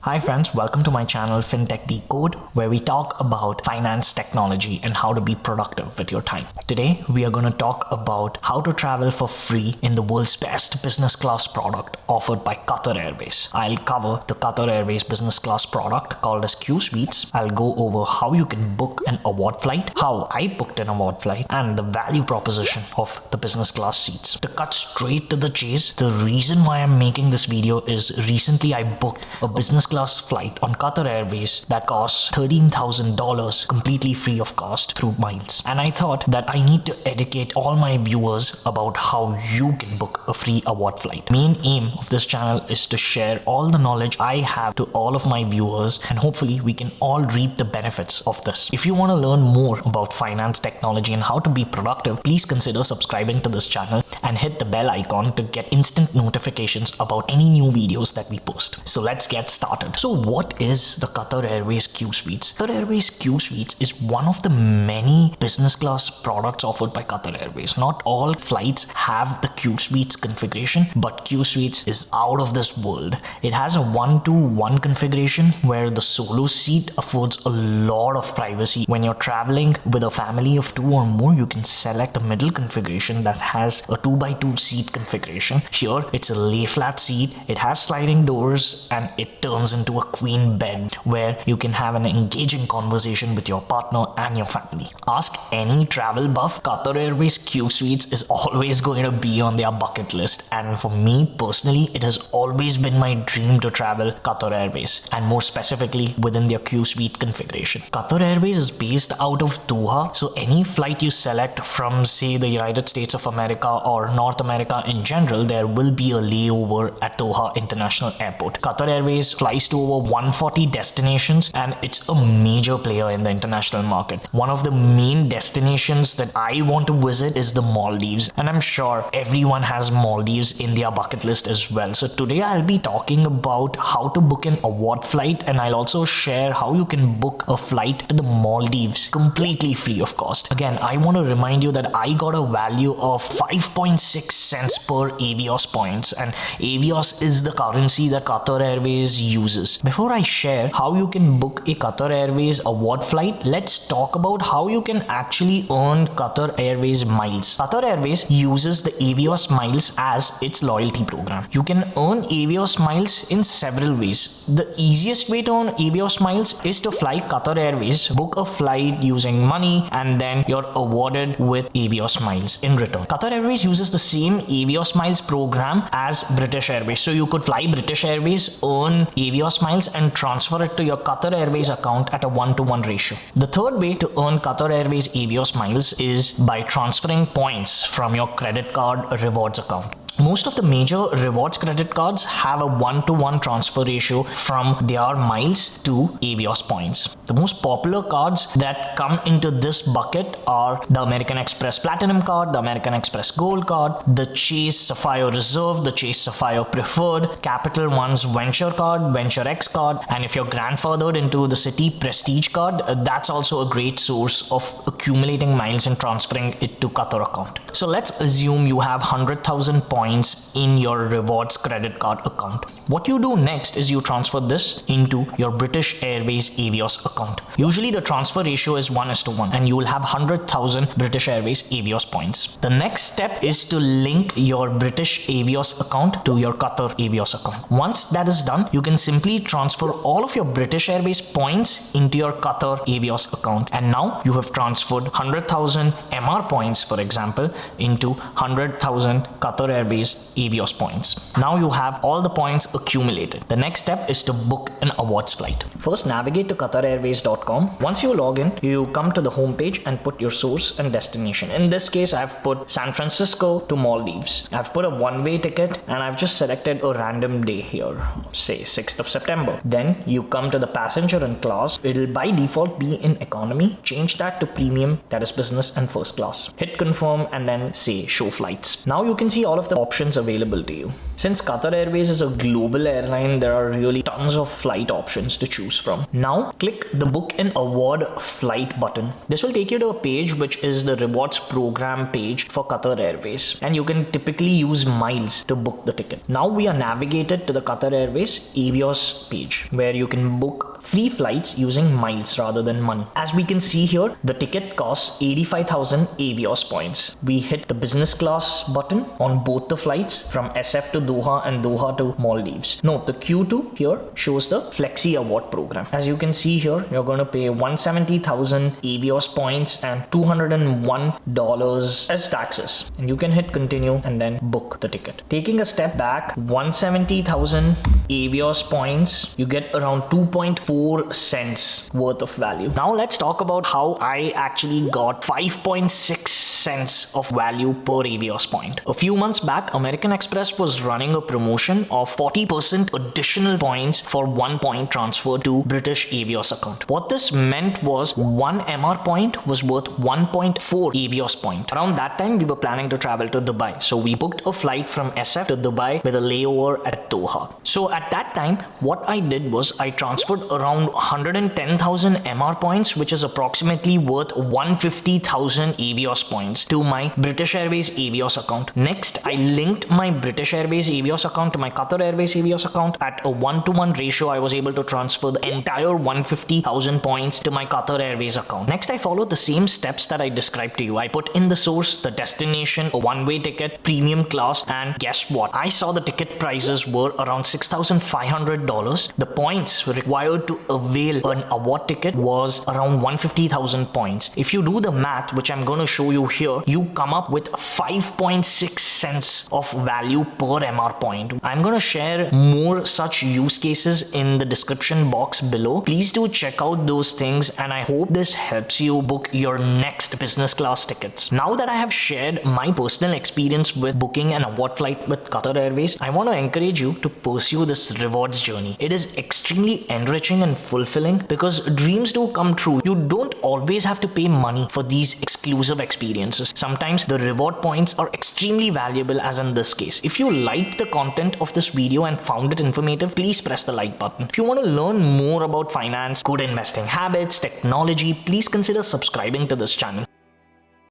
Hi friends, welcome to my channel FinTech Decode, where we talk about finance technology and how to be productive with your time. Today, we are going to talk about how to travel for free in the world's best business class product offered by Qatar Airways. I'll cover the Qatar Airways business class product called as Qsuites. I'll go over how you can book an award flight, how I booked an award flight, and the value proposition of the business class seats. To cut straight to the chase, the reason why I'm making this video is recently I booked a business class flight on Qatar Airways that costs $13,000 completely free of cost through miles. And I thought that I need to educate all my viewers about how you can book a free award flight. Main aim of this channel is to share all the knowledge I have to all of my viewers, and hopefully we can all reap the benefits of this. If you want to learn more about finance technology and how to be productive, please consider subscribing to this channel and hit the bell icon to get instant notifications about any new videos that we post. So let's get started. So what is the Qatar Airways Qsuites? Qatar Airways Qsuites is one of the many business class products offered by Qatar Airways. Not all flights have the Qsuites configuration, but Qsuites is out of this world. It has a 1-to-1 configuration where the solo seat affords a lot of privacy. When you're traveling with a family of 2 or more, you can select the middle configuration that has a 2x2 seat configuration. Here, it's a lay flat seat. It has sliding doors and it turns into a queen bed where you can have an engaging conversation with your partner and your family. Ask any travel buff, Qatar Airways Qsuites is always going to be on their bucket list, and for me personally, it has always been my dream to travel Qatar Airways, and more specifically within their Qsuite configuration. Qatar Airways is based out of Doha, so any flight you select from say the United States of America or North America in general, there will be a layover at Doha International Airport. Qatar Airways flies to over 140 destinations, and it's a major player in the international market. One of the main destinations that I want to visit is the Maldives, and I'm sure everyone has Maldives in their bucket list as well. So today I'll be talking about how to book an award flight, and I'll also share how you can book a flight to the Maldives completely free of cost. Again, I want to remind you that I got a value of 5.6 cents per Avios points, and Avios is the currency that Qatar Airways uses. Before I share how you can book a Qatar Airways award flight, let's talk about how you can actually earn Qatar Airways miles. Qatar Airways uses the Avios miles as its loyalty program. You can earn Avios miles in several ways. The easiest way to earn Avios miles is to fly Qatar Airways, book a flight using money, and then you're awarded with Avios miles in return. Qatar Airways uses the same Avios miles program as British Airways. So you could fly British Airways, earn Avios miles, and transfer it to your Qatar Airways account at a 1-to-1 ratio. The third way to earn Qatar Airways Avios miles is by transferring points from your credit card rewards account. Most of the major rewards credit cards have a 1-to-1 transfer ratio from their miles to Avios points. The most popular cards that come into this bucket are the American Express Platinum card, the American Express Gold card, the Chase Sapphire Reserve, the Chase Sapphire Preferred, Capital One's Venture card, Venture X card, and if you're grandfathered into the Citi Prestige card, that's also a great source of accumulating miles and transferring it to Qatar account. So let's assume you have 100,000 points in your rewards credit card account. What you do next is you transfer this into your British Airways Avios account. Usually the transfer ratio is 1:1, and you will have 100,000 British Airways Avios points. The next step is to link your British Avios account to your Qatar Avios account. Once that is done, you can simply transfer all of your British Airways points into your Qatar Avios account, and now you have transferred 100,000 MR points, for example, into 100,000 Qatar Airways Avios points. Now you have all the points accumulated. The next step is to book an awards flight. First, navigate to QatarAirways.com. Once you log in, you come to the home page and put your source and destination. In this case, I've put San Francisco to Maldives. I've put a one-way ticket, and I've just selected a random day here, say 6th of September. Then you come to the passenger and class. It'll by default be in economy. Change that to premium, that is business and first class. Hit confirm and then say show flights. Now you can see all of the options available to you. Since Qatar Airways is a global airline, there are really tons of flight options to choose from. Now click the book and award flight button. This will take you to a page which is the rewards program page for Qatar Airways, and you can typically use miles to book the ticket. Now we are navigated to the Qatar Airways Avios page, where you can book free flights using miles rather than money. As we can see here, the ticket costs 85,000 Avios points. We hit the business class button on both the flights from SF to Doha and Doha to Maldives. Note the Q2 here shows the Flexi Award program. As you can see here, you're going to pay 170,000 Avios points and $201 as taxes. And you can hit continue and then book the ticket. Taking a step back, 170,000 Avios points, you get around 2.4 cents worth of value. Now let's talk about how I actually got 5.6 cents of value per Avios point. A few months back, American Express was running a promotion of 40% additional points for 1 point transfer to British Avios account. What this meant was 1 MR point was worth 1.4 Avios point. Around that time, we were planning to travel to Dubai. So we booked a flight from SF to Dubai with a layover at Doha. So at that time, what I did was I transferred around 110,000 MR points, which is approximately worth 150,000 Avios points, to my British Airways Avios account. Next, I linked my British Airways Avios account to my Qatar Airways Avios account. At a 1-to-1 ratio, I was able to transfer the entire 150,000 points to my Qatar Airways account. Next, I followed the same steps that I described to you. I put in the source, the destination, a one-way ticket, premium class, and guess what? I saw the ticket prices were around $6,500. The points required to avail an award ticket was around 150,000 points. If you do the math, which I'm going to show you here, you come up with 5.6 cents of value per MR point. I'm going to share more such use cases in the description box below. Please do check out those things, and I hope this helps you book your next business class tickets. Now that I have shared my personal experience with booking an award flight with Qatar Airways, I want to encourage you to pursue this rewards journey. It is extremely enriching and fulfilling because dreams do come true. You don't always have to pay money for these exclusive experiences. Sometimes the reward points are extremely valuable, as in this case. If you liked the content of this video and found it informative, please press the like button. If you want to learn more about finance, good investing habits, technology, please consider subscribing to this channel.